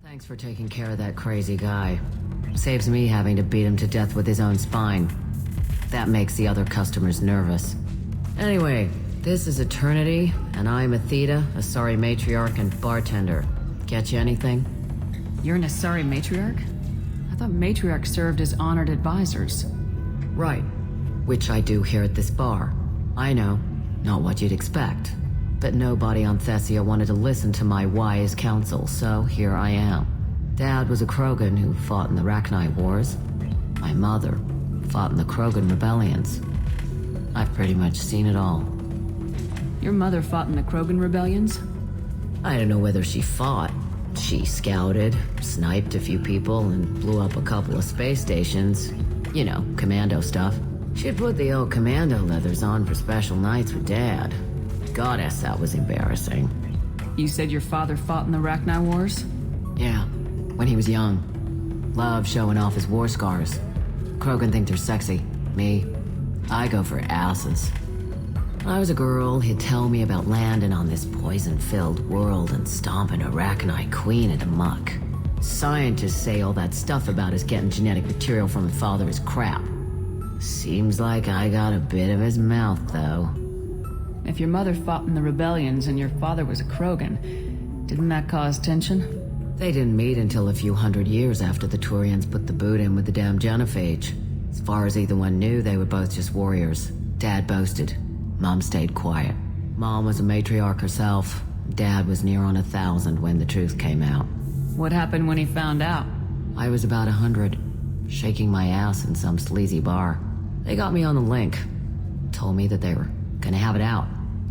Thanks for taking care of that crazy guy. Saves me having to beat him to death with his own spine. That makes the other customers nervous. Anyway, this is Eternity, and I'm Athena, Asari matriarch and bartender. Get you anything? You're an Asari matriarch? I thought matriarchs served as honored advisors. Right. Which I do here at this bar. I know, not what you'd expect. But nobody on Thessia wanted to listen to my wise counsel, so here I am. Dad was a Krogan who fought in the Rachni Wars. My mother fought in the Krogan rebellions. I've pretty much seen it all. Your mother fought in the Krogan rebellions? I don't know whether she fought. She scouted, sniped a few people, and blew up a couple of space stations. You know, commando stuff. She'd put the old commando leathers on for special nights with Dad. Goddess, that was embarrassing. You said your father fought in the Rachni Wars? Yeah, when he was young. Loved showing off his war scars. Krogan think they're sexy. Me, I go for asses. When I was a girl, he'd tell me about landing on this poison-filled world and stomping a Rachni queen into muck. Scientists say all that stuff about us getting genetic material from his father is crap. Seems like I got a bit of his mouth, though. If your mother fought in the rebellions and your father was a Krogan, didn't that cause tension? They didn't meet until a few hundred years after the Turians put the boot in with the damn genophage. As far as either one knew, they were both just warriors. Dad boasted. Mom stayed quiet. Mom was a matriarch herself. Dad was near on 1,000 when the truth came out. What happened when he found out? I was about 100, shaking my ass in some sleazy bar. They got me on the link. Told me that they were gonna have it out,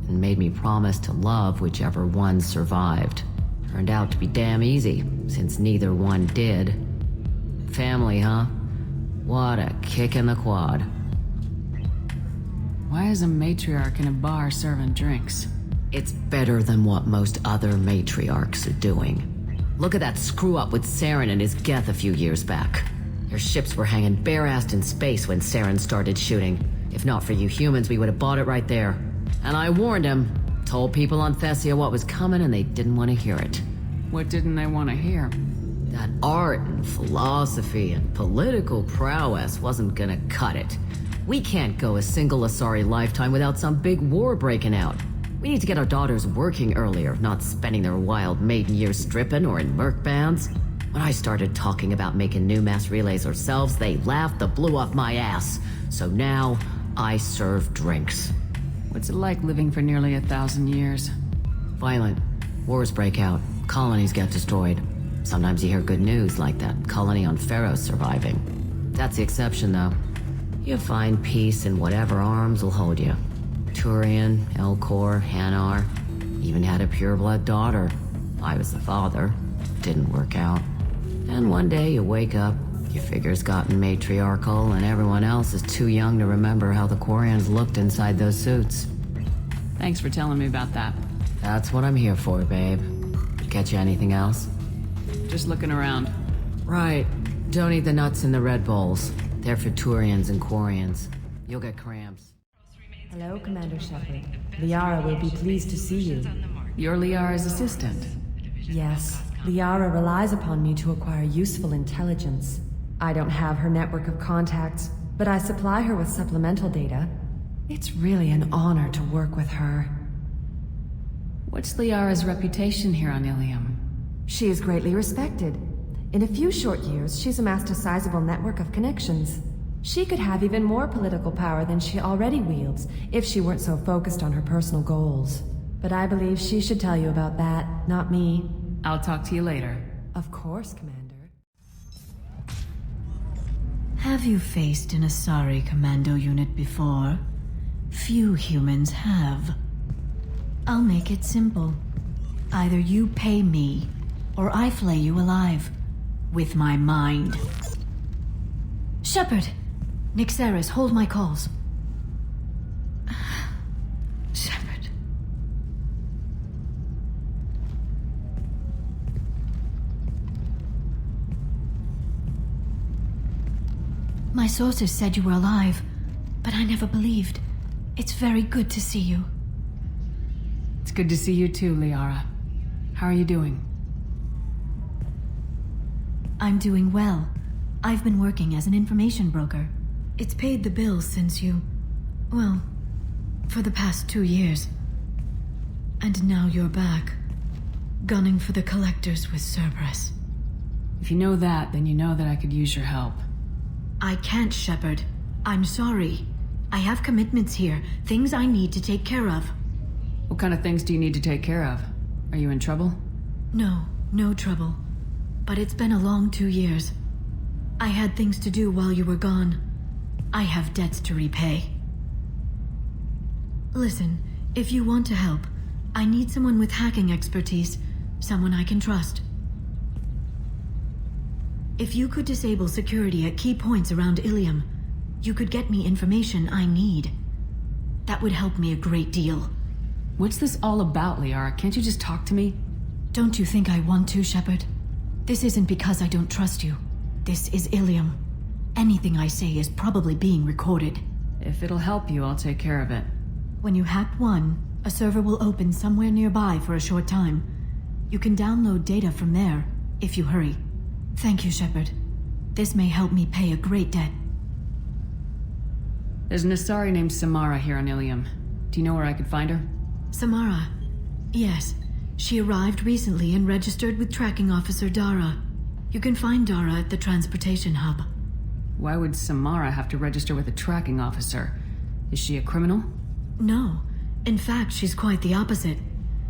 and made me promise to love whichever one survived. Turned out to be damn easy, since neither one did. Family, huh? What a kick in the quad. Why is a matriarch in a bar serving drinks? It's better than what most other matriarchs are doing. Look at that screw-up with Saren and his Geth a few years back. Their ships were hanging bare-assed in space when Saren started shooting. If not for you humans, we would have bought it right there. And I warned him. Told people on Thessia what was coming and they didn't want to hear it. What didn't they want to hear? That art and philosophy and political prowess wasn't gonna cut it. We can't go a single Asari lifetime without some big war breaking out. We need to get our daughters working earlier, not spending their wild maiden years stripping or in merc bands. When I started talking about making new mass relays ourselves, they laughed the blue off my ass. So now, I serve drinks. What's it like living for nearly 1,000 years? Violent. Wars break out. Colonies get destroyed. Sometimes you hear good news, like that colony on Pharaoh surviving. That's the exception, though. You find peace in whatever arms will hold you. Turian, Elcor, Hanar. Even had a pureblood daughter. I was the father. Didn't work out. And one day you wake up, your figure's gotten matriarchal, and everyone else is too young to remember how the Quarians looked inside those suits. Thanks for telling me about that. That's what I'm here for, babe. Get you anything else? Just looking around. Right. Don't eat the nuts in the Red Bowls. They're for Turians and Quarians. You'll get cramps. Hello, Commander Shepard. Liara will be pleased to see you. You're Liara's assistant. Yes, Liara relies upon me to acquire useful intelligence. I don't have her network of contacts, but I supply her with supplemental data. It's really an honor to work with her. What's Liara's reputation here on Ilium? She is greatly respected. In a few short years, she's amassed a sizable network of connections. She could have even more political power than she already wields if she weren't so focused on her personal goals. But I believe she should tell you about that, not me. I'll talk to you later. Of course, Commander. Have you faced an Asari commando unit before? Few humans have. I'll make it simple. Either you pay me, or I flay you alive. With my mind. Shepard! Nixeris, hold my calls. Shepard. My sources said you were alive, but I never believed. It's very good to see you. It's good to see you too, Liara. How are you doing? I'm doing well. I've been working as an information broker. It's paid the bills since you... well, for the past 2 years. And now you're back, gunning for the Collectors with Cerberus. If you know that, then you know that I could use your help. I can't, Shepard. I'm sorry. I have commitments here, things I need to take care of. What kind of things do you need to take care of? Are you in trouble? No trouble. But it's been a long 2 years. I had things to do while you were gone. I have debts to repay. Listen, if you want to help, I need someone with hacking expertise, someone I can trust. If you could disable security at key points around Ilium, you could get me information I need. That would help me a great deal. What's this all about, Liara? Can't you just talk to me? Don't you think I want to, Shepard? This isn't because I don't trust you. This is Ilium. Anything I say is probably being recorded. If it'll help you, I'll take care of it. When you hack one, a server will open somewhere nearby for a short time. You can download data from there, if you hurry. Thank you, Shepard. This may help me pay a great debt. There's an Asari named Samara here on Ilium. Do you know where I could find her? Samara? Yes. She arrived recently and registered with Tracking Officer Dara. You can find Dara at the transportation hub. Why would Samara have to register with a tracking officer? Is she a criminal? No. In fact, she's quite the opposite.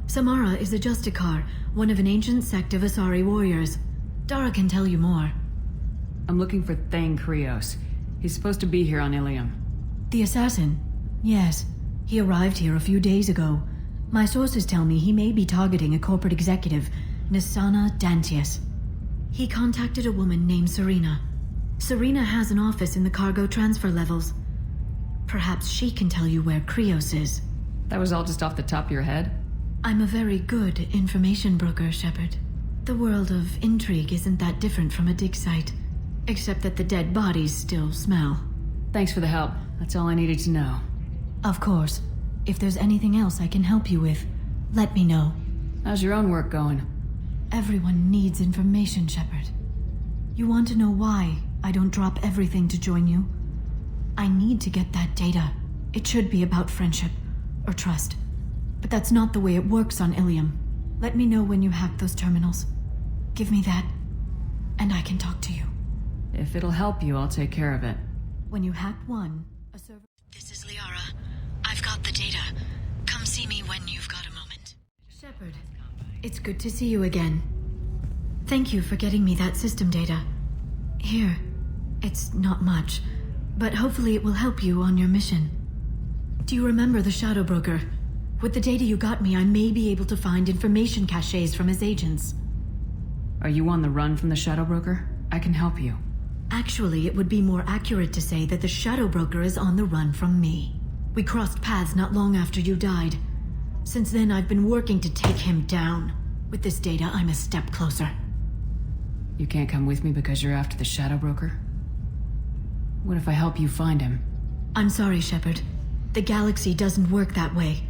Samara is a Justicar, one of an ancient sect of Asari warriors. Dara can tell you more. I'm looking for Thane Krios. He's supposed to be here on Ilium. The assassin? Yes. He arrived here a few days ago. My sources tell me he may be targeting a corporate executive, Nisana Dantius. He contacted a woman named Serena. Serena has an office in the cargo transfer levels. Perhaps she can tell you where Krios is. That was all just off the top of your head? I'm a very good information broker, Shepard. The world of intrigue isn't that different from a dig site, except that the dead bodies still smell. Thanks for the help. That's all I needed to know. Of course. If there's anything else I can help you with, let me know. How's your own work going? Everyone needs information, Shepard. You want to know why I don't drop everything to join you? I need to get that data. It should be about friendship, or trust. But that's not the way it works on Ilium. Let me know when you hack those terminals. Give me that, and I can talk to you. If it'll help you, I'll take care of it. When you hack one, a server... This is Liara. I've got the data. Come see me when you've got a moment. Shepard, it's good to see you again. Thank you for getting me that system data. Here, it's not much, but hopefully it will help you on your mission. Do you remember the Shadow Broker? With the data you got me, I may be able to find information caches from his agents. Are you on the run from the Shadow Broker? I can help you. Actually, it would be more accurate to say that the Shadow Broker is on the run from me. We crossed paths not long after you died. Since then, I've been working to take him down. With this data, I'm a step closer. You can't come with me because you're after the Shadow Broker? What if I help you find him? I'm sorry, Shepard. The galaxy doesn't work that way.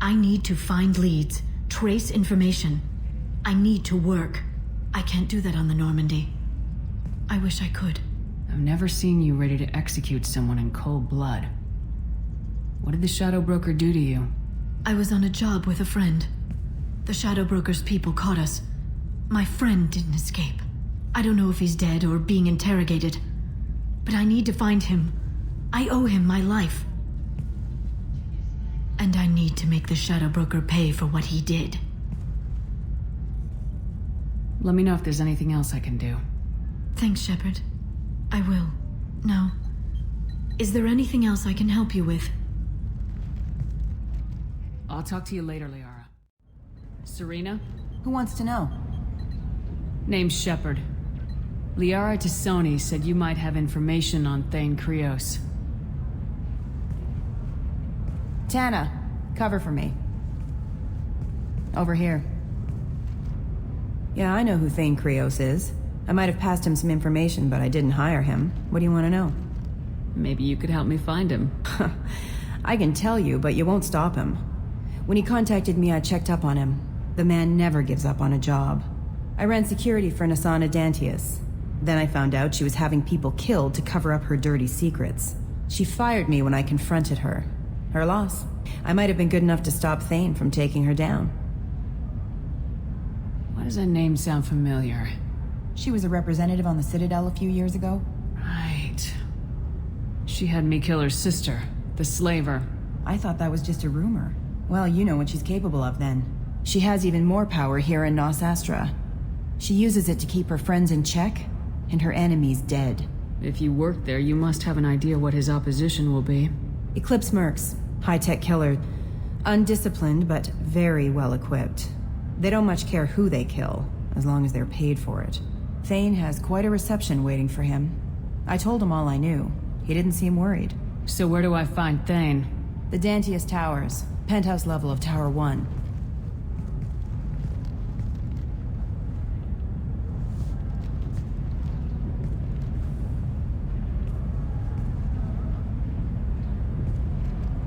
I need to find leads, trace information. I need to work. I can't do that on the Normandy. I wish I could. I've never seen you ready to execute someone in cold blood. What did the Shadow Broker do to you? I was on a job with a friend. The Shadow Broker's people caught us. My friend didn't escape. I don't know if he's dead or being interrogated. But I need to find him. I owe him my life. And I need to make the Shadow Broker pay for what he did. Let me know if there's anything else I can do. Thanks, Shepard. I will. Now, is there anything else I can help you with? I'll talk to you later, Liara. Serena? Who wants to know? Name's Shepard. Liara Tassoni said you might have information on Thane Krios. Tana, cover for me. Over here. Yeah, I know who Thane Krios is. I might have passed him some information, but I didn't hire him. What do you want to know? Maybe you could help me find him. I can tell you, but you won't stop him. When he contacted me, I checked up on him. The man never gives up on a job. I ran security for Nisana Dantius. Then I found out she was having people killed to cover up her dirty secrets. She fired me when I confronted her. Her loss. I might have been good enough to stop Thane from taking her down. Why does that name sound familiar? She was a representative on the Citadel a few years ago. Right. She had me kill her sister, the slaver. I thought that was just a rumor. Well, you know what she's capable of then. She has even more power here in Nos Astra. She uses it to keep her friends in check, and her enemies dead. If you work there, you must have an idea what his opposition will be. Eclipse Mercs, high-tech killer. Undisciplined, but very well-equipped. They don't much care who they kill, as long as they're paid for it. Thane has quite a reception waiting for him. I told him all I knew. He didn't seem worried. So where do I find Thane? The Dantius Towers, penthouse level of Tower 1.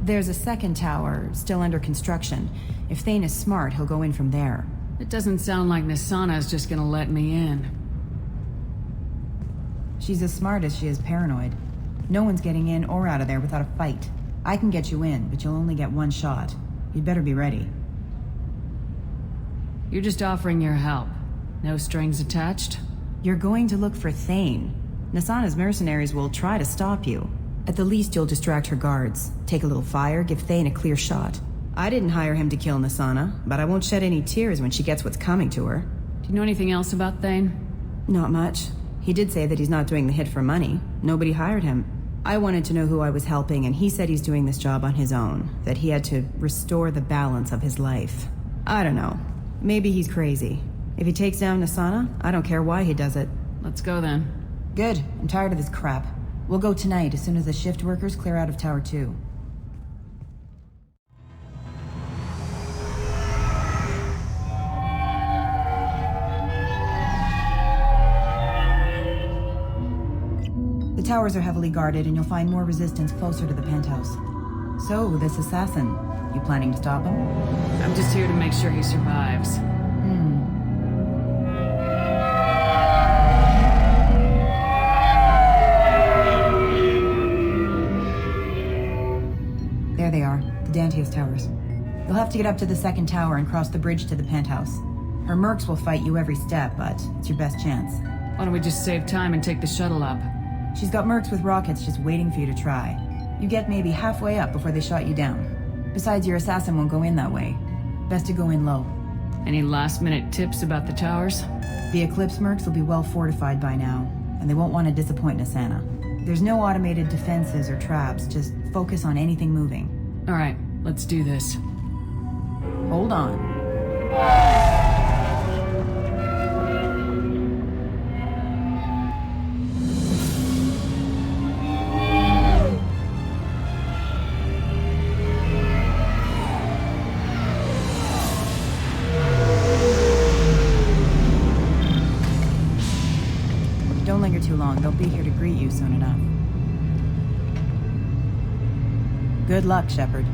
There's a second tower, still under construction. If Thane is smart, he'll go in from there. It doesn't sound like Nasana is just gonna let me in. She's as smart as she is paranoid. No one's getting in or out of there without a fight. I can get you in, but you'll only get one shot. You'd better be ready. You're just offering your help. No strings attached? You're going to look for Thane. Nasana's mercenaries will try to stop you. At the least, you'll distract her guards. Take a little fire, give Thane a clear shot. I didn't hire him to kill Nasana, but I won't shed any tears when she gets what's coming to her. Do you know anything else about Thane? Not much. He did say that he's not doing the hit for money. Nobody hired him. I wanted to know who I was helping, and he said he's doing this job on his own. That he had to restore the balance of his life. I don't know. Maybe he's crazy. If he takes down Nasana, I don't care why he does it. Let's go then. Good. I'm tired of this crap. We'll go tonight as soon as the shift workers clear out of Tower 2. The towers are heavily guarded, and you'll find more resistance closer to the penthouse. So, this assassin, you planning to stop him? I'm just here to make sure he survives. There they are, the Dantius Towers. You'll have to get up to the second tower and cross the bridge to the penthouse. Her mercs will fight you every step, but it's your best chance. Why don't we just save time and take the shuttle up? She's got mercs with rockets just waiting for you to try. You get maybe halfway up before they shot you down. Besides, your assassin won't go in that way. Best to go in low. Any last-minute tips about the towers? The Eclipse mercs will be well fortified by now, and they won't want to disappoint Nasana. There's no automated defenses or traps, just focus on anything moving. All right, let's do this. Hold on. Don't linger too long. They'll be here to greet you soon enough. Good luck, Shepard.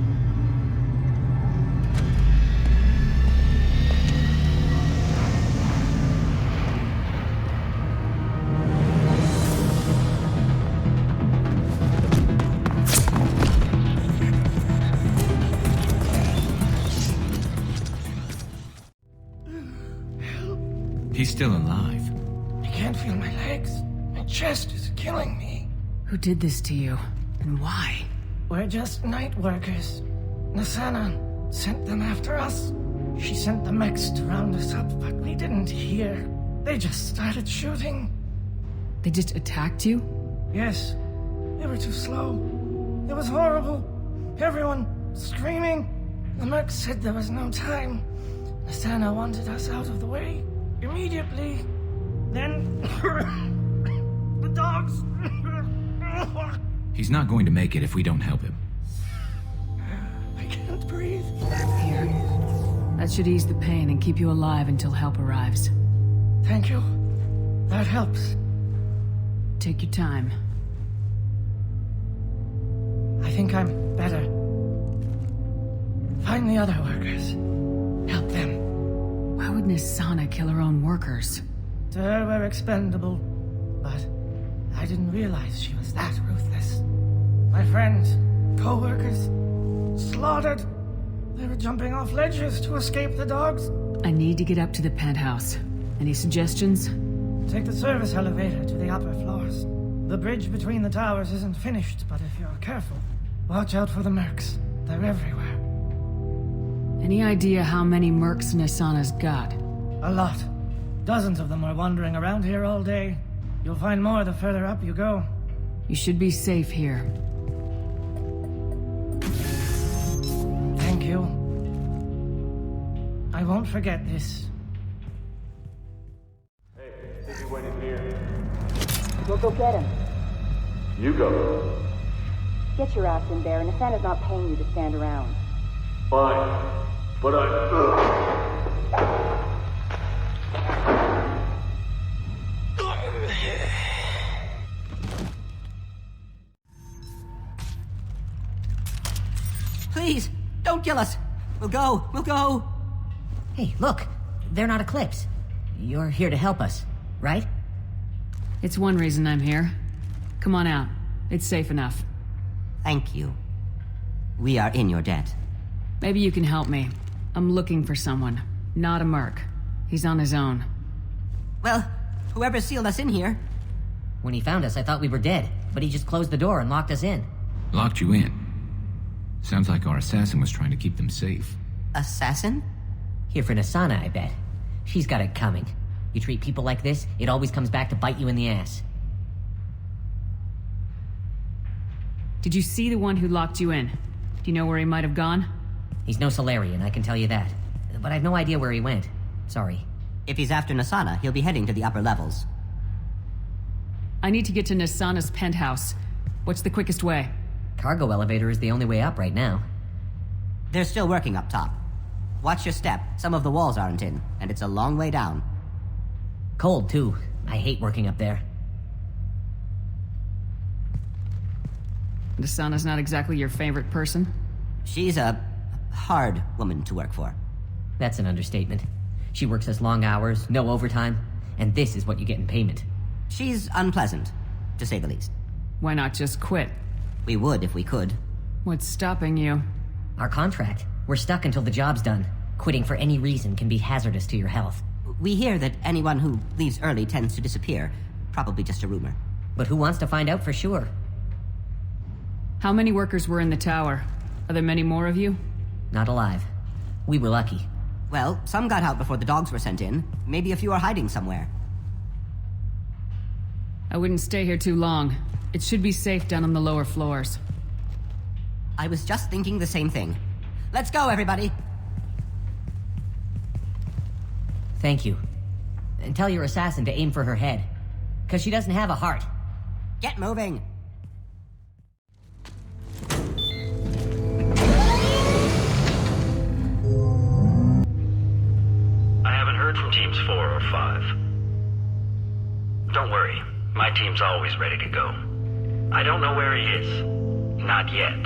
He's still alive. I can't feel my legs. My chest is killing me. Who did this to you? And why? We're just night workers. Nasana sent them after us. She sent the mechs to round us up, but we didn't hear. They just started shooting. They just attacked you? Yes, they were too slow. It was horrible. Everyone screaming. The mechs said there was no time. Nasana wanted us out of the way immediately. Then the dogs. He's not going to make it if we don't help him. I can't breathe. Here. That should ease the pain and keep you alive until help arrives. Thank you. That helps. Take your time. I think I'm better. Find the other workers. Help them. Why would Nasana kill her own workers? To her, we're expendable. But I didn't realize she was that ruthless. My friends, co-workers, slaughtered. They were jumping off ledges to escape the dogs. I need to get up to the penthouse. Any suggestions? Take the service elevator to the upper floors. The bridge between the towers isn't finished, but if you're careful, watch out for the mercs. They're everywhere. Any idea how many mercs Nisana's got? A lot. Dozens of them are wandering around here all day. You'll find more the further up you go. You should be safe here. Thank you. I won't forget this. Hey, think you went in here? We'll go get him. You go. Get your ass in there, and Asana's not paying you to stand around. Fine. But Please, don't kill us. We'll go. Hey, look! They're not Eclipse. You're here to help us, right? It's one reason I'm here. Come on out. It's safe enough. Thank you. We are in your debt. Maybe you can help me. I'm looking for someone. Not a merc. He's on his own. Well, whoever sealed us in here. When he found us, I thought we were dead, but he just closed the door and locked us in. Locked you in. Sounds like our assassin was trying to keep them safe. Assassin? Here for Nisana, I bet. She's got it coming. You treat people like this, it always comes back to bite you in the ass. Did you see the one who locked you in? Do you know where he might have gone? He's no Solarian, I can tell you that. But I've no idea where he went. Sorry. If he's after Nisana, he'll be heading to the upper levels. I need to get to Nisana's penthouse. What's the quickest way? Cargo elevator is the only way up right now. They're still working up top. Watch your step. Some of the walls aren't in, and it's a long way down. Cold, too. I hate working up there. Nisana's not exactly your favorite person? She's a hard woman to work for. That's an understatement. She works us long hours, no overtime, and this is what you get in payment. She's unpleasant, to say the least. Why not just quit? We would if we could. What's stopping you? Our contract. We're stuck until the job's done. Quitting for any reason can be hazardous to your health. We hear that anyone who leaves early tends to disappear. Probably just a rumor. But who wants to find out for sure? How many workers were in the tower? Are there many more of you? Not alive. We were lucky. Well, some got out before the dogs were sent in. Maybe a few are hiding somewhere. I wouldn't stay here too long. It should be safe down on the lower floors. I was just thinking the same thing. Let's go, everybody! Thank you. And tell your assassin to aim for her head. 'Cause she doesn't have a heart. Get moving! I haven't heard from teams 4 or 5. Don't worry, my team's always ready to go. I don't know where he is. Not yet.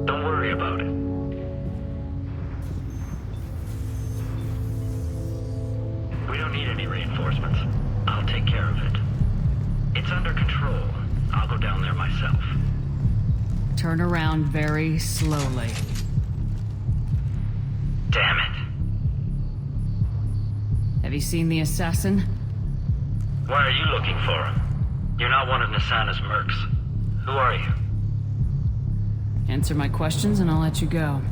Don't worry about it. We don't need any reinforcements. I'll take care of it. It's under control. I'll go down there myself. Turn around very slowly. Damn it. Have you seen the assassin? Why are you looking for him? You're not one of Nisana's mercs. Who are you? Answer my questions and I'll let you go.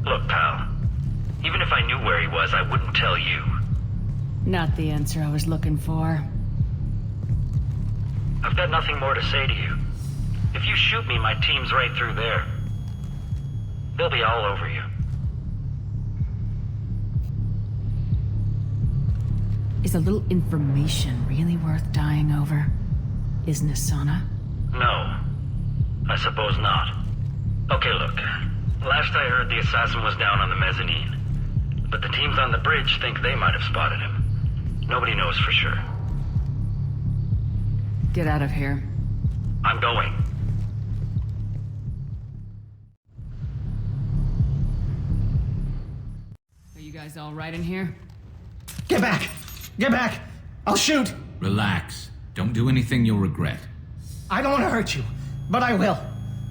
Look, pal. Even if I knew where he was, I wouldn't tell you. Not the answer I was looking for. I've got nothing more to say to you. If you shoot me, my team's right through there. They'll be all over you. Is a little information really worth dying over? Is Nisana? No. I suppose not. Okay, look. Last I heard, the assassin was down on the mezzanine. But the teams on the bridge think they might have spotted him. Nobody knows for sure. Get out of here. I'm going. Are you guys all right in here? Get back! Get back! I'll shoot! Relax. Don't do anything you'll regret. I don't want to hurt you, but I will.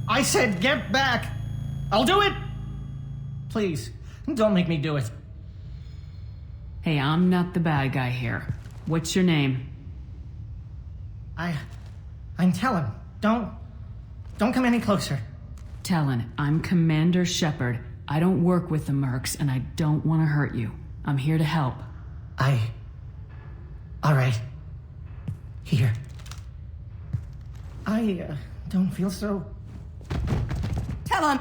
I said get back! I'll do it! Please, don't make me do it. Hey, I'm not the bad guy here. What's your name? I'm Talon. Don't come any closer. Talon, I'm Commander Shepard. I don't work with the Mercs, and I don't want to hurt you. I'm here to help. All right. Here. I don't feel so... Talon!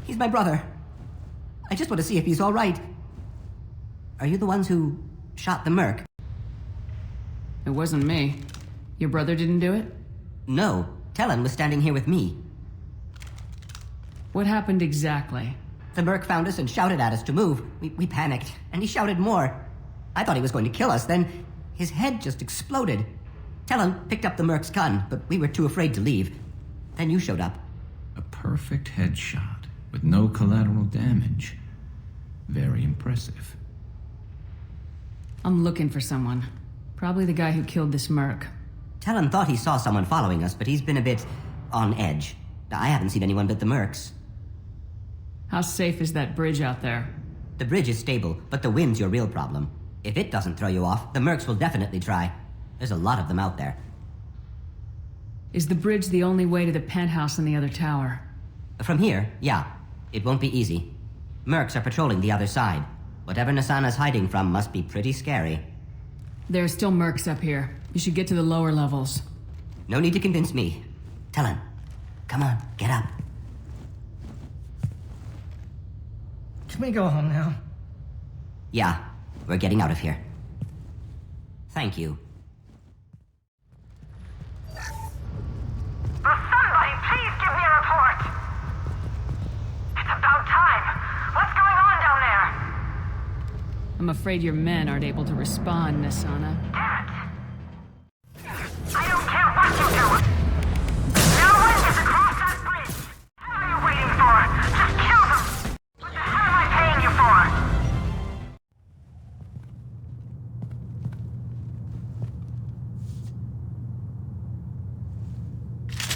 He's my brother. I just want to see if he's all right. Are you the ones who shot the Merc? It wasn't me. Your brother didn't do it? No. Talon was standing here with me. What happened exactly? The Merc found us and shouted at us to move. We panicked, and he shouted more. I thought he was going to kill us, then his head just exploded. Talon picked up the Merc's gun, but we were too afraid to leave. Then you showed up. A perfect headshot with no collateral damage. Very impressive. I'm looking for someone. Probably the guy who killed this Merc. Talon thought he saw someone following us, but he's been a bit on edge. I haven't seen anyone but the Mercs. How safe is that bridge out there? The bridge is stable, but the wind's your real problem. If it doesn't throw you off, the Mercs will definitely try. There's a lot of them out there. Is the bridge the only way to the penthouse in the other tower? From here, yeah. It won't be easy. Mercs are patrolling the other side. Whatever Nassana's hiding from must be pretty scary. There are still Mercs up here. You should get to the lower levels. No need to convince me. Talon, come on, get up. Can we go home now? Yeah, we're getting out of here. Thank you. Will somebody please give me a report? It's about time. What's going on down there? I'm afraid your men aren't able to respond, Nassana. Damn it. I don't care what you do. No one gets across that bridge. What are you waiting for? Just kill them. What the hell am I paying you for?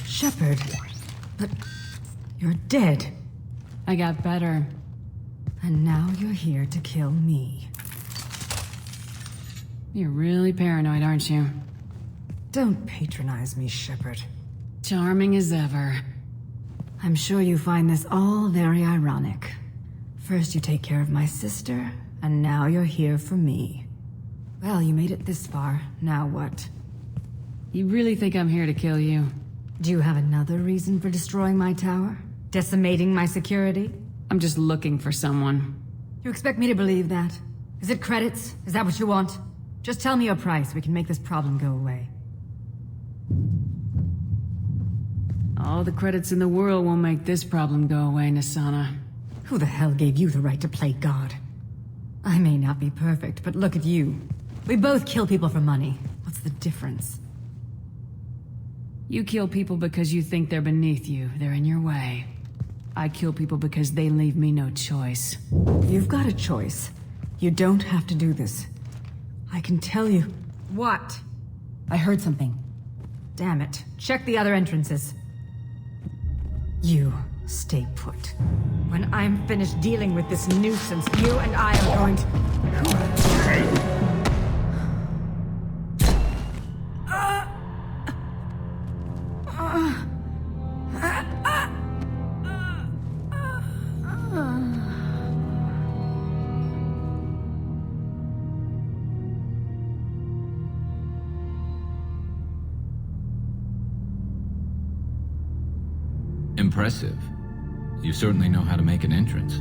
Shepard, but you're dead. I got better. And now you're here to kill me. You're really paranoid, aren't you? Don't patronize me, Shepard. Charming as ever. I'm sure you find this all very ironic. First you take care of my sister, and now you're here for me. Well, you made it this far. Now what? You really think I'm here to kill you? Do you have another reason for destroying my tower? Decimating my security? I'm just looking for someone. You expect me to believe that? Is it credits? Is that what you want? Just tell me your price. We can make this problem go away. All the credits in the world won't make this problem go away, Nassana. Who the hell gave you the right to play God? I may not be perfect, but look at you. We both kill people for money. What's the difference? You kill people because you think they're beneath you. They're in your way. I kill people because they leave me no choice. You've got a choice. You don't have to do this. I can tell you... What? I heard something. Damn it. Check the other entrances. You stay put. When I'm finished dealing with this nuisance, you and I are going to... Impressive. You certainly know how to make an entrance.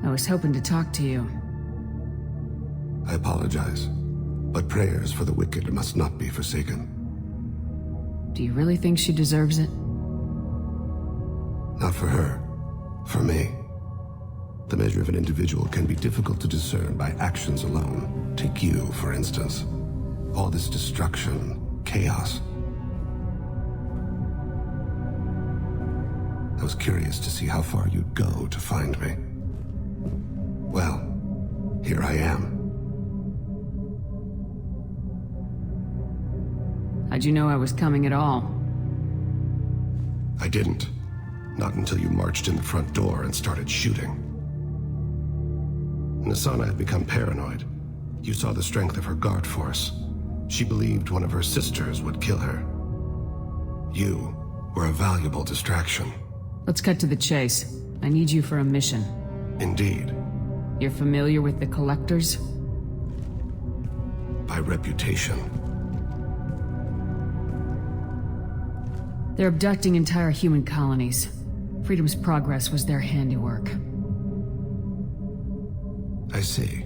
I was hoping to talk to you. I apologize, but prayers for the wicked must not be forsaken. Do you really think she deserves it? Not for her. For me. The measure of an individual can be difficult to discern by actions alone. Take you, for instance. All this destruction, chaos. I was curious to see how far you'd go to find me. Well, here I am. How'd you know I was coming at all? I didn't. Not until you marched in the front door and started shooting. Nassana had become paranoid. You saw the strength of her guard force. She believed one of her sisters would kill her. You were a valuable distraction. Let's cut to the chase. I need you for a mission. Indeed. You're familiar with the Collectors? By reputation. They're abducting entire human colonies. Freedom's Progress was their handiwork. I see.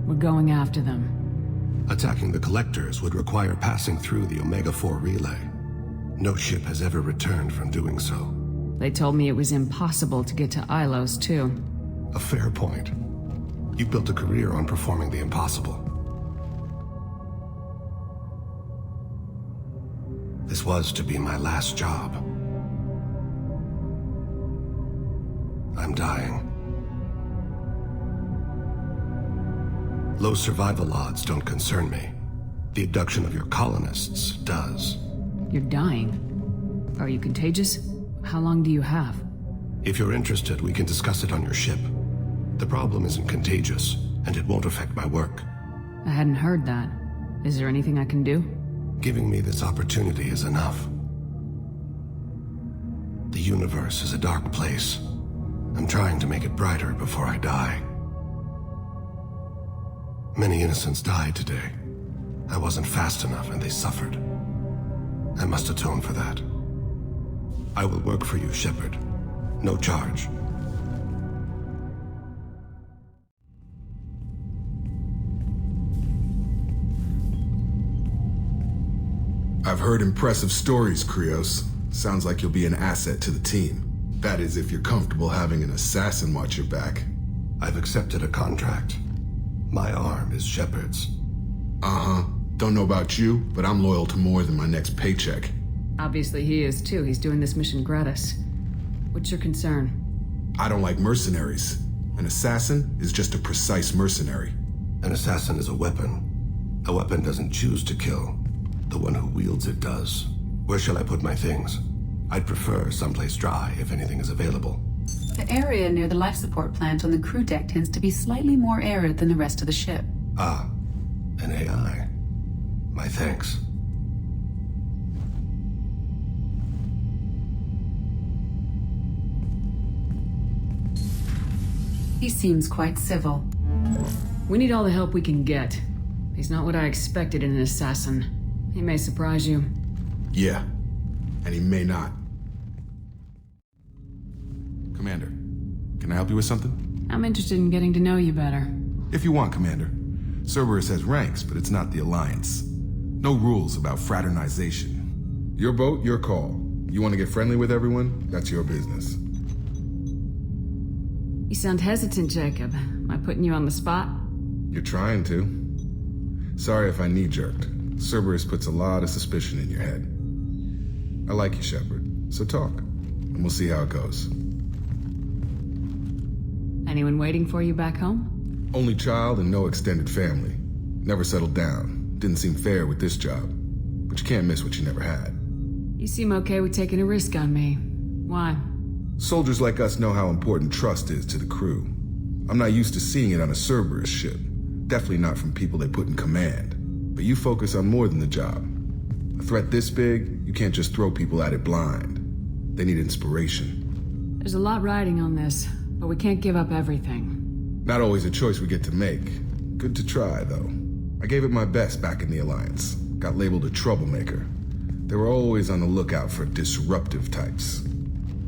We're going after them. Attacking the Collectors would require passing through the Omega-4 relay. No ship has ever returned from doing so. They told me it was impossible to get to Ilos, too. A fair point. You've built a career on performing the impossible. This was to be my last job. I'm dying. Low survival odds don't concern me. The abduction of your colonists does. You're dying? Are you contagious? How long do you have? If you're interested, we can discuss it on your ship. The problem isn't contagious, and it won't affect my work. I hadn't heard that. Is there anything I can do? Giving me this opportunity is enough. The universe is a dark place. I'm trying to make it brighter before I die. Many innocents died today. I wasn't fast enough and they suffered. I must atone for that. I will work for you, Shepard. No charge. I've heard impressive stories, Krios. Sounds like you'll be an asset to the team. That is, if you're comfortable having an assassin watch your back. I've accepted a contract. My arm is Shepard's. Uh-huh. Don't know about you, but I'm loyal to more than my next paycheck. Obviously he is too. He's doing this mission gratis. What's your concern? I don't like mercenaries. An assassin is just a precise mercenary. An assassin is a weapon. A weapon doesn't choose to kill. The one who wields it does. Where shall I put my things? I'd prefer someplace dry if anything is available. The area near the life support plant on the crew deck tends to be slightly more arid than the rest of the ship. Ah, an AI. My thanks. He seems quite civil. We need all the help we can get. He's not what I expected in an assassin. He may surprise you. Yeah, and he may not. Commander, can I help you with something? I'm interested in getting to know you better. If you want, Commander. Cerberus has ranks, but it's not the Alliance. No rules about fraternization. Your boat, your call. You want to get friendly with everyone? That's your business. You sound hesitant, Jacob. Am I putting you on the spot? You're trying to. Sorry if I knee-jerked. Cerberus puts a lot of suspicion in your head. I like you, Shepard, so talk, and we'll see how it goes. Anyone waiting for you back home? Only child and no extended family. Never settled down. Didn't seem fair with this job. But you can't miss what you never had. You seem okay with taking a risk on me. Why? Soldiers like us know how important trust is to the crew. I'm not used to seeing it on a Cerberus ship. Definitely not from people they put in command. But you focus on more than the job. A threat this big, you can't just throw people at it blind. They need inspiration. There's a lot riding on this, but we can't give up everything. Not always a choice we get to make. Good to try, though. I gave it my best back in the Alliance. Got labeled a troublemaker. They were always on the lookout for disruptive types.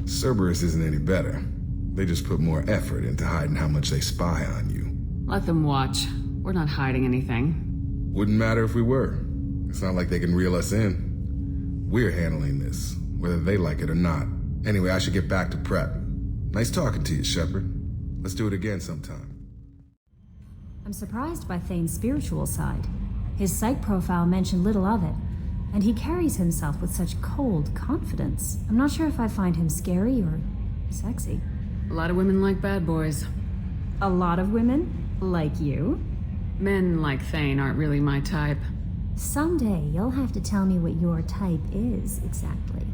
Cerberus isn't any better. They just put more effort into hiding how much they spy on you. Let them watch. We're not hiding anything. Wouldn't matter if we were. It's not like they can reel us in. We're handling this, whether they like it or not. Anyway, I should get back to prep. Nice talking to you, Shepard. Let's do it again sometime. I'm surprised by Thane's spiritual side. His psych profile mentioned little of it. And he carries himself with such cold confidence. I'm not sure if I find him scary or sexy. A lot of women like bad boys. A lot of women? Like you? Men like Thane aren't really my type. Someday you'll have to tell me what your type is exactly.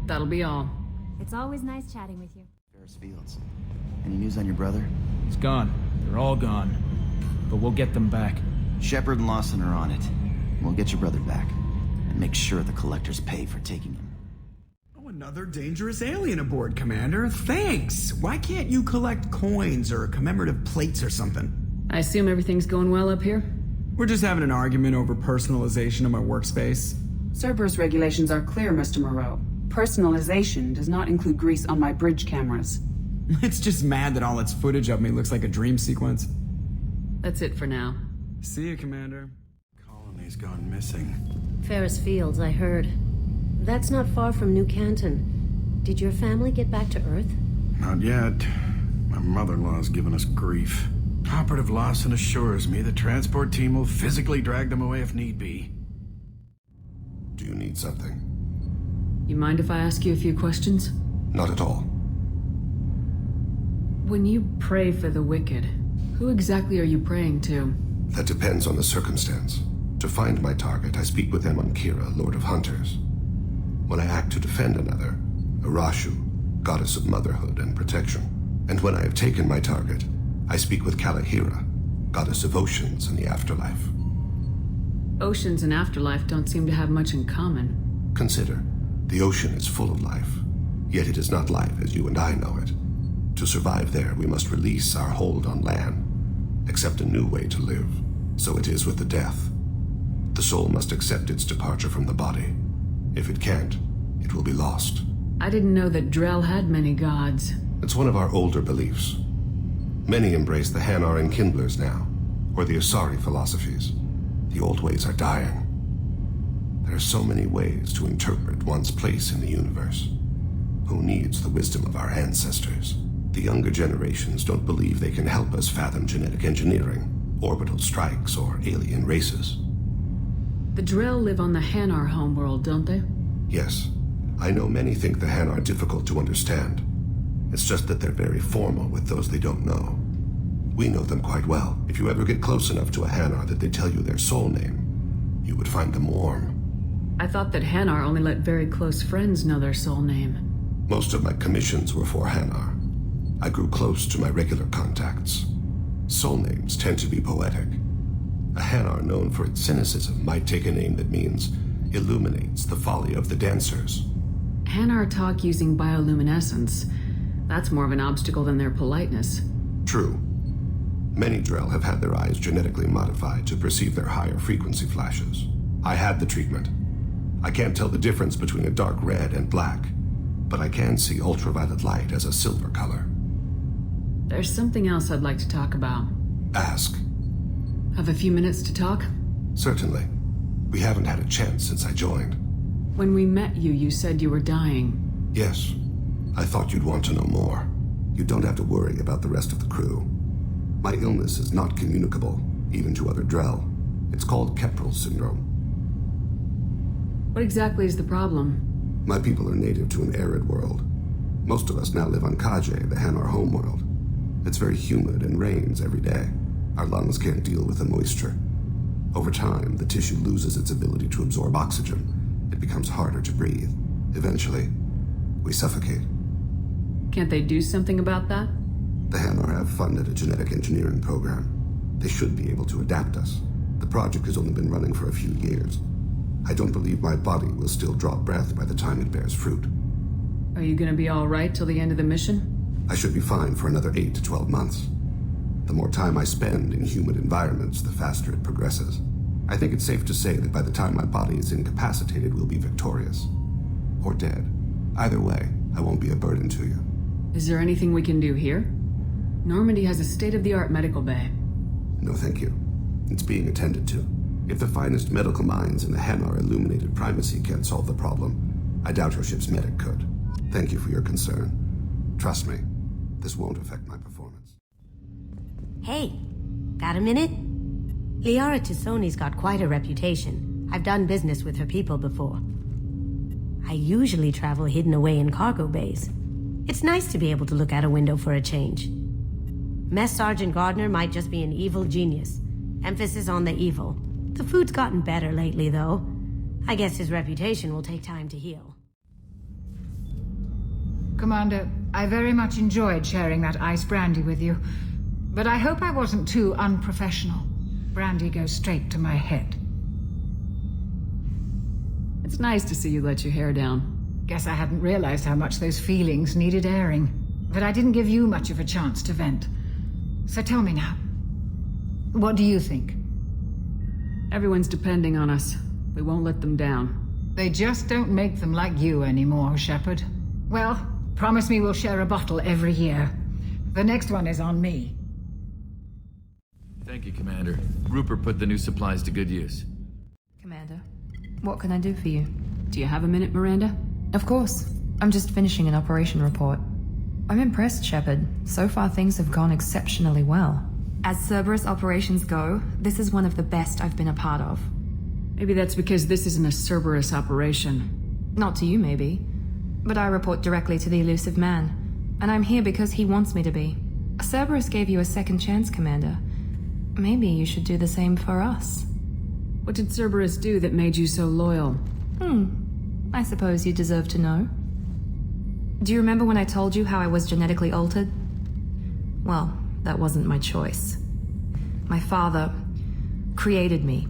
That'll be all. It's always nice chatting with you. Ferris Fields. Any news on your brother? He's gone. They're all gone. But we'll get them back. Shepard and Lawson are on it. We'll get your brother back. And make sure the collectors pay for taking him. Oh, another dangerous alien aboard, Commander. Thanks. Why can't you collect coins or commemorative plates or something? I assume everything's going well up here? We're just having an argument over personalization of my workspace. Cerberus regulations are clear, Mr. Moreau. Personalization does not include grease on my bridge cameras. It's just mad that all its footage of me looks like a dream sequence. That's it for now. See you, Commander. Colony's gone missing. Ferris Fields, I heard. That's not far from New Canton. Did your family get back to Earth? Not yet. My mother-in-law's given us grief. Operative Lawson assures me the transport team will physically drag them away if need be. Do you need something? You mind if I ask you a few questions? Not at all. When you pray for the wicked, who exactly are you praying to? That depends on the circumstance. To find my target, I speak with them on Kira, Lord of Hunters. When I act to defend another, Arashu, goddess of motherhood and protection. And when I have taken my target, I speak with Kalahira, goddess of oceans and the afterlife. Oceans and afterlife don't seem to have much in common. Consider, the ocean is full of life, yet it is not life as you and I know it. To survive there, we must release our hold on land, accept a new way to live. So it is with the death. The soul must accept its departure from the body. If it can't, it will be lost. I didn't know that Drell had many gods. It's one of our older beliefs. Many embrace the Hanar and Kindlers now, or the Asari philosophies. The old ways are dying. There are so many ways to interpret one's place in the universe. Who needs the wisdom of our ancestors? The younger generations don't believe they can help us fathom genetic engineering, orbital strikes, or alien races. The Drell live on the Hanar homeworld, don't they? Yes. I know many think the Hanar difficult to understand. It's just that they're very formal with those they don't know. We know them quite well. If you ever get close enough to a Hanar that they tell you their soul name, you would find them warm. I thought that Hanar only let very close friends know their soul name. Most of my commissions were for Hanar. I grew close to my regular contacts. Soul names tend to be poetic. A Hanar known for its cynicism might take a name that means illuminates the folly of the dancers. Hanar talk using bioluminescence. That's more of an obstacle than their politeness. True. Many Drell have had their eyes genetically modified to perceive their higher frequency flashes. I had the treatment. I can't tell the difference between a dark red and black, but I can see ultraviolet light as a silver color. There's something else I'd like to talk about. Ask. Have a few minutes to talk? Certainly. We haven't had a chance since I joined. When we met you, you said you were dying. Yes. I thought you'd want to know more. You don't have to worry about the rest of the crew. My illness is not communicable, even to other Drell. It's called Keprel syndrome. What exactly is the problem? My people are native to an arid world. Most of us now live on Kaje, the Hanar homeworld. It's very humid and rains every day. Our lungs can't deal with the moisture. Over time, the tissue loses its ability to absorb oxygen. It becomes harder to breathe. Eventually, we suffocate. Can't they do something about that? The Hanar have funded a genetic engineering program. They should be able to adapt us. The project has only been running for a few years. I don't believe my body will still draw breath by the time it bears fruit. Are you gonna be all right till the end of the mission? I should be fine for another 8 to 12 months. The more time I spend in humid environments, the faster it progresses. I think it's safe to say that by the time my body is incapacitated, we'll be victorious. Or dead. Either way, I won't be a burden to you. Is there anything we can do here? Normandy has a state-of-the-art medical bay. No, thank you. It's being attended to. If the finest medical minds in the Hanar illuminated primacy can't solve the problem, I doubt your ship's medic could. Thank you for your concern. Trust me, this won't affect my performance. Hey, got a minute? Liara T'Soni's got quite a reputation. I've done business with her people before. I usually travel hidden away in cargo bays. It's nice to be able to look out a window for a change. Mess Sergeant Gardner might just be an evil genius. Emphasis on the evil. The food's gotten better lately, though. I guess his reputation will take time to heal. Commander, I very much enjoyed sharing that ice brandy with you. But I hope I wasn't too unprofessional. Brandy goes straight to my head. It's nice to see you let your hair down. Guess I hadn't realized how much those feelings needed airing. But I didn't give you much of a chance to vent. So tell me now. What do you think? Everyone's depending on us. We won't let them down. They just don't make them like you anymore, Shepard. Well, promise me we'll share a bottle every year. The next one is on me. Thank you, Commander. Rupert put the new supplies to good use. Commander, what can I do for you? Do you have a minute, Miranda? Of course. I'm just finishing an operation report. I'm impressed, Shepard. So far things have gone exceptionally well. As Cerberus operations go, this is one of the best I've been a part of. Maybe that's because this isn't a Cerberus operation. Not to you, maybe. But I report directly to the Elusive Man. And I'm here because he wants me to be. Cerberus gave you a second chance, Commander. Maybe you should do the same for us. What did Cerberus do that made you so loyal? I suppose you deserve to know. Do you remember when I told you how I was genetically altered? Well, that wasn't my choice. My father created me.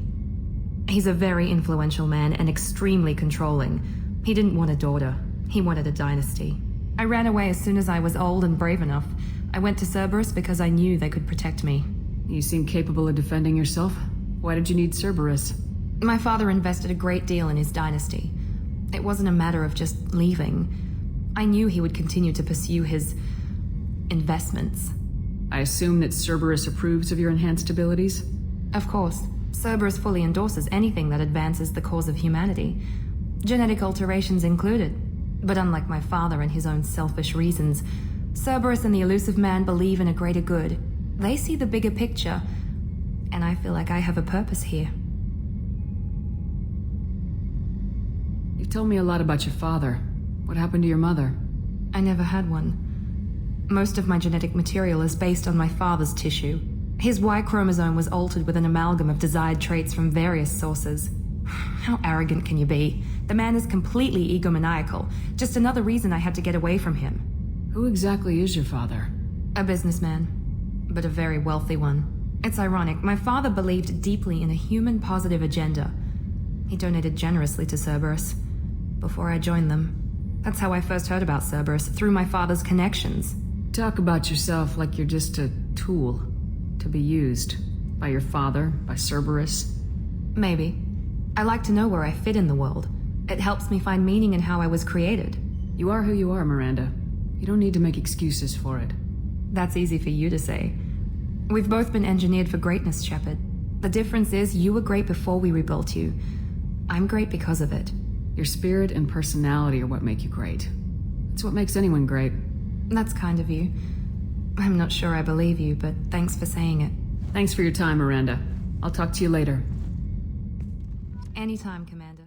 He's a very influential man and extremely controlling. He didn't want a daughter. He wanted a dynasty. I ran away as soon as I was old and brave enough. I went to Cerberus because I knew they could protect me. You seem capable of defending yourself. Why did you need Cerberus? My father invested a great deal in his dynasty. It wasn't a matter of just leaving. I knew he would continue to pursue his investments. I assume that Cerberus approves of your enhanced abilities? Of course. Cerberus fully endorses anything that advances the cause of humanity. Genetic alterations included. But unlike my father and his own selfish reasons, Cerberus and the Elusive Man believe in a greater good. They see the bigger picture, and I feel like I have a purpose here. You've told me a lot about your father. What happened to your mother? I never had one. Most of my genetic material is based on my father's tissue. His Y chromosome was altered with an amalgam of desired traits from various sources. How arrogant can you be? The man is completely egomaniacal. Just another reason I had to get away from him. Who exactly is your father? A businessman, but a very wealthy one. It's ironic. My father believed deeply in a human-positive agenda. He donated generously to Cerberus before I joined them. That's how I first heard about Cerberus, through my father's connections. Talk about yourself like you're just a tool to be used by your father, by Cerberus. Maybe. I like to know where I fit in the world. It helps me find meaning in how I was created. You are who you are, Miranda. You don't need to make excuses for it. That's easy for you to say. We've both been engineered for greatness, Shepard. The difference is you were great before we rebuilt you. I'm great because of it. Your spirit and personality are what make you great. It's what makes anyone great. That's kind of you. I'm not sure I believe you, but thanks for saying it. Thanks for your time, Miranda. I'll talk to you later. Anytime, Commander.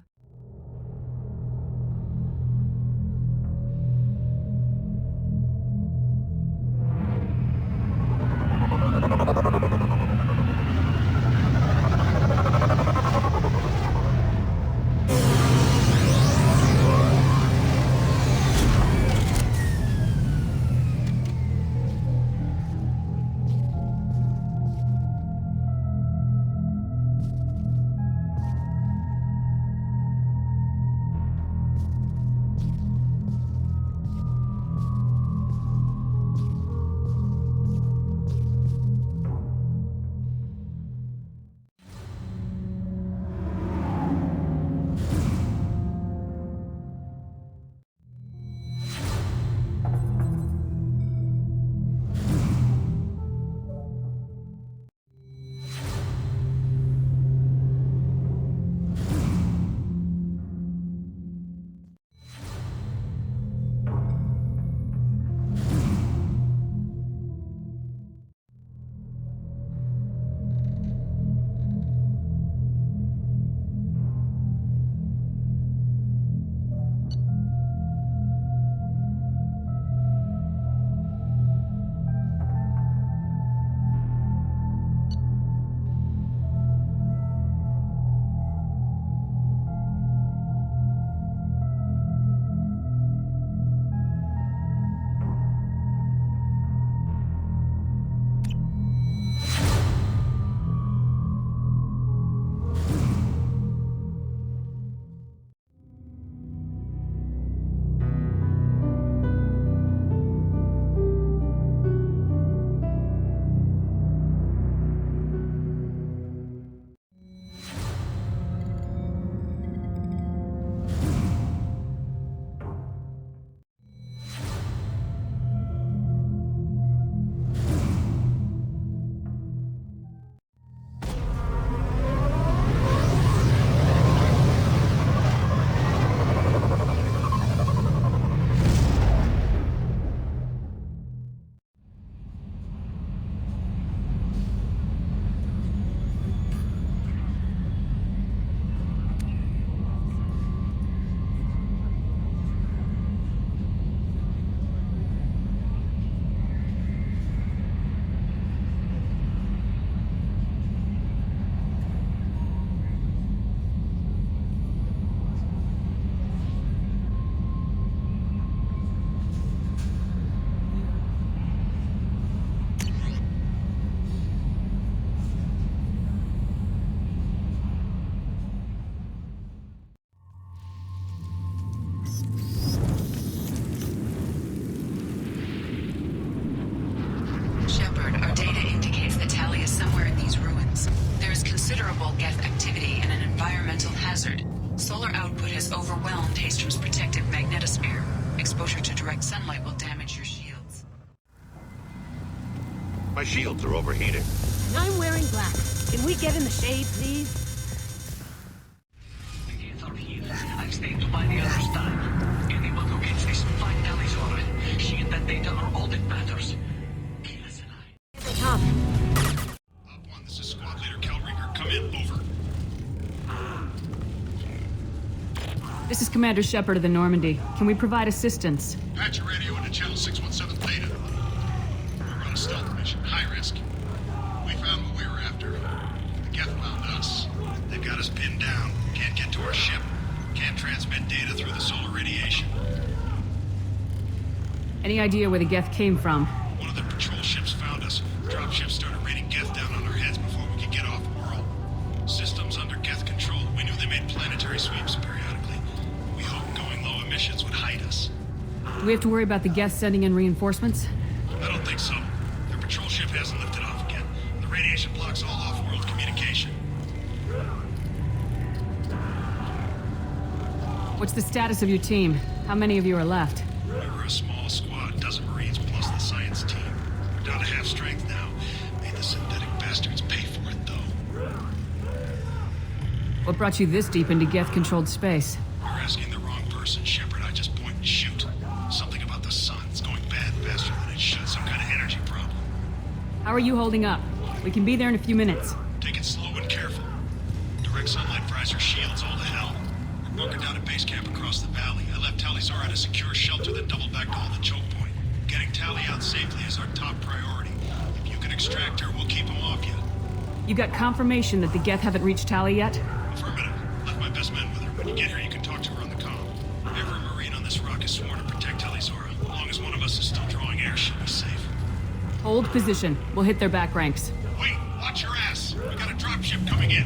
Solar output has overwhelmed Hastrom's protective magnetosphere. Exposure to direct sunlight will damage your shields. My shields are overheating. I'm wearing black. Can we get in the shade, please? I've stayed by the other side. Anyone who gets this, find Tali'Zorah. She and that data are all that matters. At the top. Op 1, this is Squad Leader Cal Rieger. Come in, over. This is Commander Shepard of the Normandy. Can we provide assistance? Patch your radio into channel 617 Theta. We're on a stealth mission, high risk. We found what we were after. The Geth found us. They've got us pinned down. Can't get to our ship. Can't transmit data through the solar radiation. Any idea where the Geth came from? One of the patrol ships found us. Dropships started raining Geth down on our heads before we could get off world. Systems under Geth control. We knew they made planetary sweeps periodically. We hoped going low emissions would hide us. Do we have to worry about the Geth sending in reinforcements? I don't think so. Their patrol ship hasn't lifted off again. The radiation blocks all off-world communication. What's the status of your team? How many of you are left? We were a small squad, dozen Marines plus the science team. We're down to half strength now. Made the synthetic bastards pay for it, though. What brought you this deep into Geth-controlled space? You're asking the wrong person, Shepard. I just point and shoot. Something about the sun. It's going bad faster than it should. Some kind of energy problem. How are you holding up? We can be there in a few minutes. Take it slow and careful. Direct sunlight fries our shields all to hell. We're bunkered down at base camp across the valley. I left Tali'Zorah at a secure shelter that doubled back to hold the choke point. Getting Tali out safely is our top priority. If you can extract her, we'll keep them off you. You got confirmation that the Geth haven't reached Tali yet? Affirmative. Left my best men with her. When you get here, you can talk to her on the comm. Every Marine on this rock is sworn to protect Tali'Zorah. As long as one of us is still drawing air, she'll be safe. Hold position. We'll hit their back ranks. Wait! Watch your ass! We got a dropship coming in.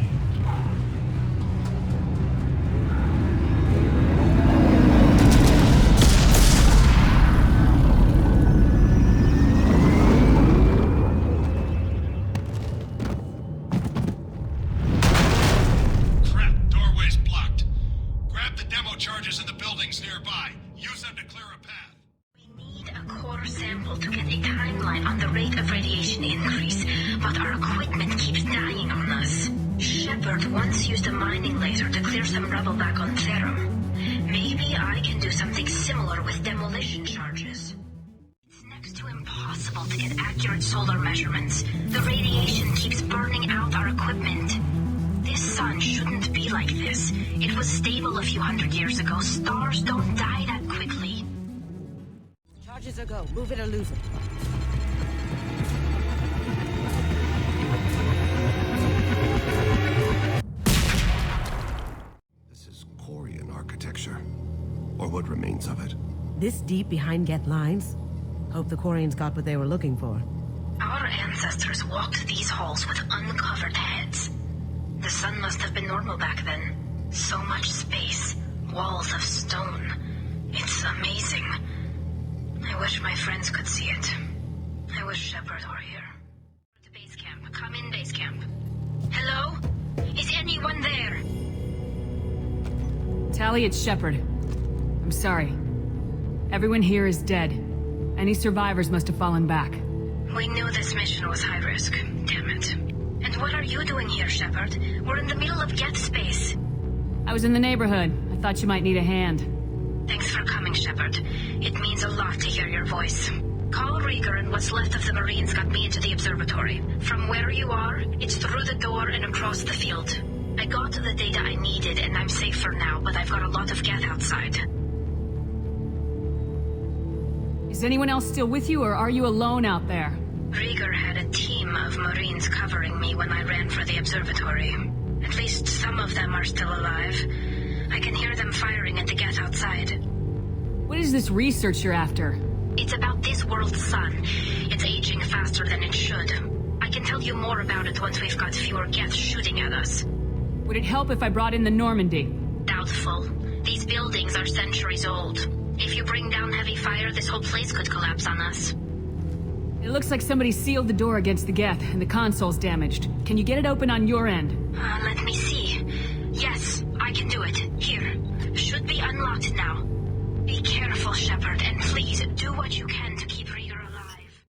Solar measurements. The radiation keeps burning out our equipment. This sun shouldn't be like this. It was stable a few hundred years ago. Stars don't die that quickly. Charges are go. Move it or lose it. This is Quarian architecture. Or what remains of it. This deep behind Geth lines? Hope the Quarians got what they were looking for. Our ancestors walked these halls with uncovered heads. The sun must have been normal back then. So much space, walls of stone. It's amazing. I wish my friends could see it. I wish Shepard were here. To base camp. Come in, base camp. Hello? Is anyone there? Tali, it's Shepard. I'm sorry. Everyone here is dead. Any survivors must have fallen back. We knew this mission was high risk. Damn it. And what are you doing here, Shepard? We're in the middle of Geth space. I was in the neighborhood. I thought you might need a hand. Thanks for coming, Shepard. It means a lot to hear your voice. Call Rieger and what's left of the Marines got me into the observatory. From where you are, it's through the door and across the field. I got the data I needed and I'm safe for now, but I've got a lot of Geth outside. Is anyone else still with you, or are you alone out there? Rieger had a team of Marines covering me when I ran for the observatory. At least some of them are still alive. I can hear them firing at the Geth outside. What is this research you're after? It's about this world's sun. It's aging faster than it should. I can tell you more about it once we've got fewer Geth shooting at us. Would it help if I brought in the Normandy? Doubtful. These buildings are centuries old. If you bring down heavy fire, this whole place could collapse on us. It looks like somebody sealed the door against the Geth, and the console's damaged. Can you get it open on your end? Let me see. Yes, I can do it. Here. Should be unlocked now. Be careful, Shepard, and please do